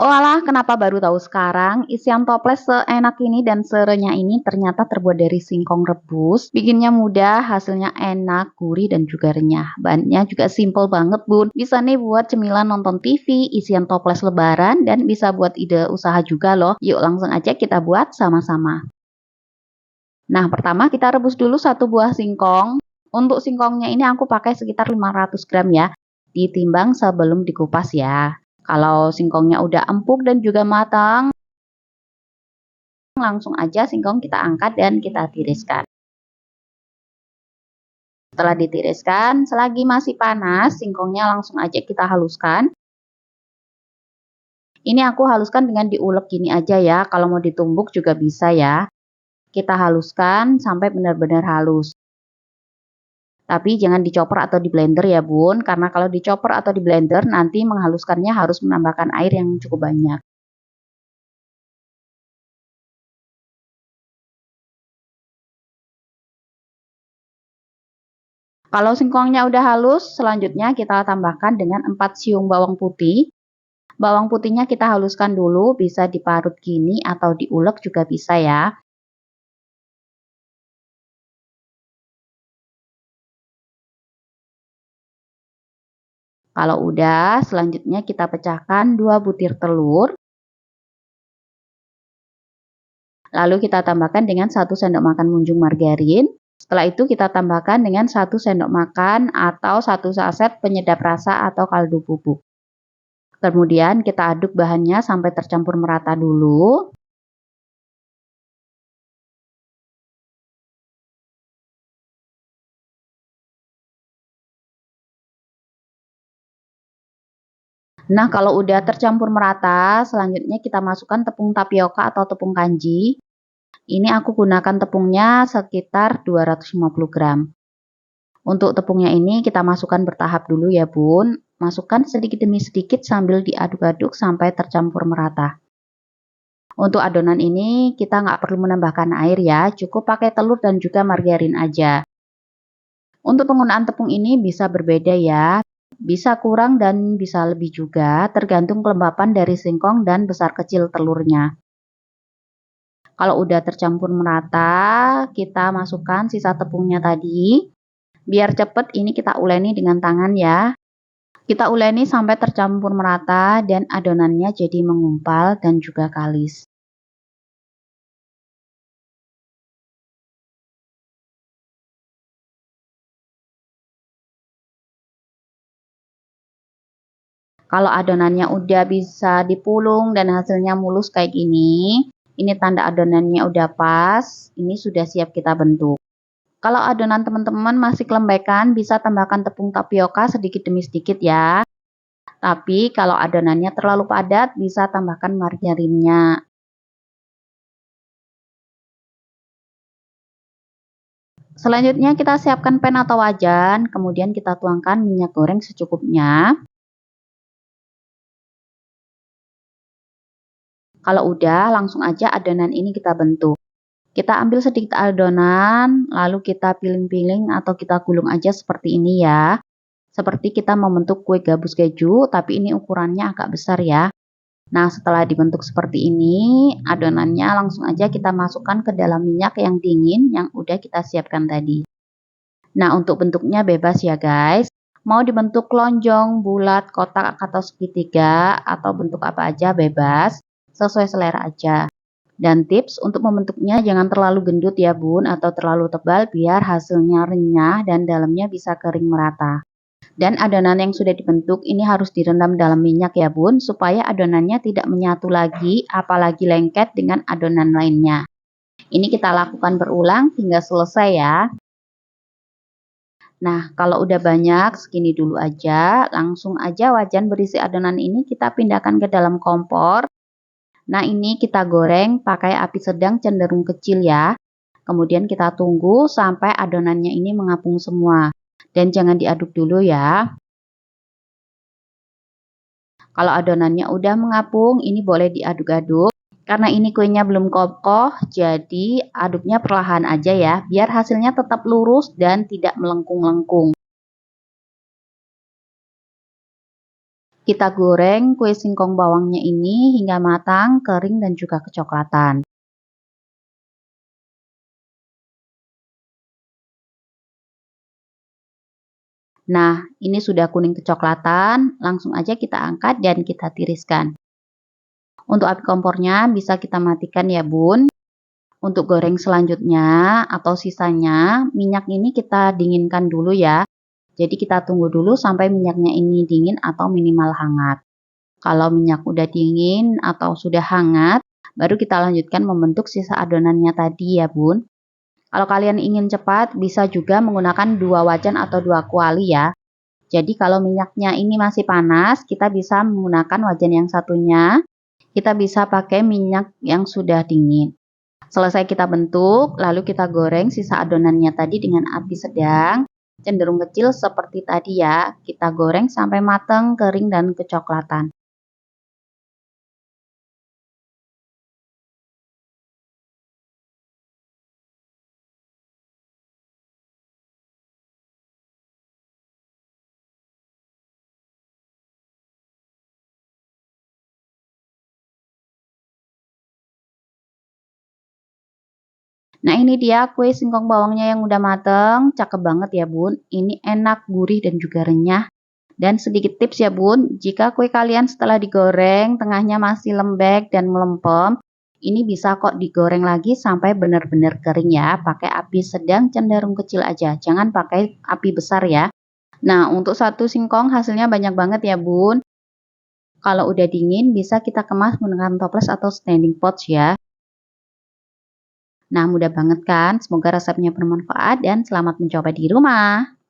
Oh alah, kenapa baru tahu sekarang? Isian toples seenak ini dan serenyah ini ternyata terbuat dari singkong rebus. Bikinnya mudah, hasilnya enak, gurih, dan juga renyah. Bahannya juga simple banget, Bun. Bisa nih buat cemilan nonton TV, isian toples lebaran, dan bisa buat ide usaha juga loh. Yuk langsung aja kita buat sama-sama. Nah, pertama kita rebus dulu satu buah singkong. Untuk singkongnya ini aku pakai sekitar 500 gram ya. Ditimbang sebelum dikupas ya. Kalau singkongnya udah empuk dan juga matang, langsung aja singkong kita angkat dan kita tiriskan. Setelah ditiriskan, selagi masih panas, singkongnya langsung aja kita haluskan. Ini aku haluskan dengan diulek gini aja ya, kalau mau ditumbuk juga bisa ya. Kita haluskan sampai benar-benar halus. Tapi jangan dicoper atau di blender ya bun, karena kalau dicoper atau di blender nanti menghaluskannya harus menambahkan air yang cukup banyak. Kalau singkongnya udah halus, selanjutnya kita tambahkan dengan 4 siung bawang putih. Bawang putihnya kita haluskan dulu, bisa diparut gini atau diulek juga bisa ya. Kalau udah, selanjutnya kita pecahkan 2 butir telur. Lalu kita tambahkan dengan 1 sendok makan munjung margarin. Setelah itu kita tambahkan dengan 1 sendok makan atau 1 saset penyedap rasa atau kaldu bubuk. Kemudian kita aduk bahannya sampai tercampur merata dulu. Nah, kalau udah tercampur merata, selanjutnya kita masukkan tepung tapioka atau tepung kanji. Ini aku gunakan tepungnya sekitar 250 gram. Untuk tepungnya ini kita masukkan bertahap dulu ya bun. Masukkan sedikit demi sedikit sambil diaduk-aduk sampai tercampur merata. Untuk adonan ini kita nggak perlu menambahkan air ya, cukup pakai telur dan juga margarin aja. Untuk penggunaan tepung ini bisa berbeda ya, bisa kurang dan bisa lebih juga, tergantung kelembapan dari singkong dan besar kecil telurnya. Kalau udah tercampur merata, kita masukkan sisa tepungnya tadi. Biar cepet ini kita uleni dengan tangan ya. Kita uleni sampai tercampur merata dan adonannya jadi mengumpal dan juga kalis. Kalau adonannya udah bisa dipulung dan hasilnya mulus kayak gini, ini tanda adonannya udah pas, ini sudah siap kita bentuk. Kalau adonan teman-teman masih kelembekan, bisa tambahkan tepung tapioka sedikit demi sedikit ya. Tapi kalau adonannya terlalu padat, bisa tambahkan margarinnya. Selanjutnya kita siapkan pan atau wajan, kemudian kita tuangkan minyak goreng secukupnya. Kalau udah, langsung aja adonan ini kita bentuk. Kita ambil sedikit adonan, lalu kita piling-piling atau kita gulung aja seperti ini ya. Seperti kita membentuk kue gabus keju, tapi ini ukurannya agak besar ya. Nah, setelah dibentuk seperti ini, adonannya langsung aja kita masukkan ke dalam minyak yang dingin yang udah kita siapkan tadi. Nah, untuk bentuknya bebas ya guys. Mau dibentuk lonjong, bulat, kotak, atau segitiga, atau bentuk apa aja bebas, sesuai selera aja. Dan tips untuk membentuknya jangan terlalu gendut ya bun, atau terlalu tebal biar hasilnya renyah dan dalamnya bisa kering merata. Dan adonan yang sudah dibentuk ini harus direndam dalam minyak ya bun, supaya adonannya tidak menyatu lagi, apalagi lengket dengan adonan lainnya. Ini kita lakukan berulang hingga selesai ya. Nah, kalau udah banyak, segini dulu aja. Langsung aja wajan berisi adonan ini kita pindahkan ke dalam kompor. Nah, ini kita goreng pakai api sedang cenderung kecil ya. Kemudian kita tunggu sampai adonannya ini mengapung semua. Dan jangan diaduk dulu ya. Kalau adonannya udah mengapung, ini boleh diaduk-aduk. Karena ini kuenya belum kokoh, jadi aduknya perlahan aja ya, biar hasilnya tetap lurus dan tidak melengkung-lengkung. Kita goreng kue singkong bawangnya ini hingga matang, kering, dan juga kecoklatan. Nah, ini sudah kuning kecoklatan, langsung aja kita angkat dan kita tiriskan. Untuk api kompornya bisa kita matikan ya bun. Untuk goreng selanjutnya atau sisanya, minyak ini kita dinginkan dulu ya. Jadi kita tunggu dulu sampai minyaknya ini dingin atau minimal hangat. Kalau minyak udah dingin atau sudah hangat, baru kita lanjutkan membentuk sisa adonannya tadi ya bun. Kalau kalian ingin cepat, bisa juga menggunakan 2 wajan atau 2 kuali ya. Jadi kalau minyaknya ini masih panas, kita bisa menggunakan wajan yang satunya. Kita bisa pakai minyak yang sudah dingin. Selesai kita bentuk, lalu kita goreng sisa adonannya tadi dengan api sedang, cenderung kecil seperti tadi ya. Kita goreng sampai matang, kering, dan kecoklatan. Nah ini dia kue singkong bawangnya yang udah mateng, cakep banget ya bun. Ini enak, gurih, dan juga renyah. Dan sedikit tips ya bun, jika kue kalian setelah digoreng, tengahnya masih lembek dan melempem, ini bisa kok digoreng lagi sampai benar-benar kering ya. Pakai api sedang cenderung kecil aja, jangan pakai api besar ya. Nah untuk satu singkong hasilnya banyak banget ya bun. Kalau udah dingin bisa kita kemas menggunakan toples atau standing pots ya. Nah, mudah banget kan? Semoga resepnya bermanfaat dan selamat mencoba di rumah.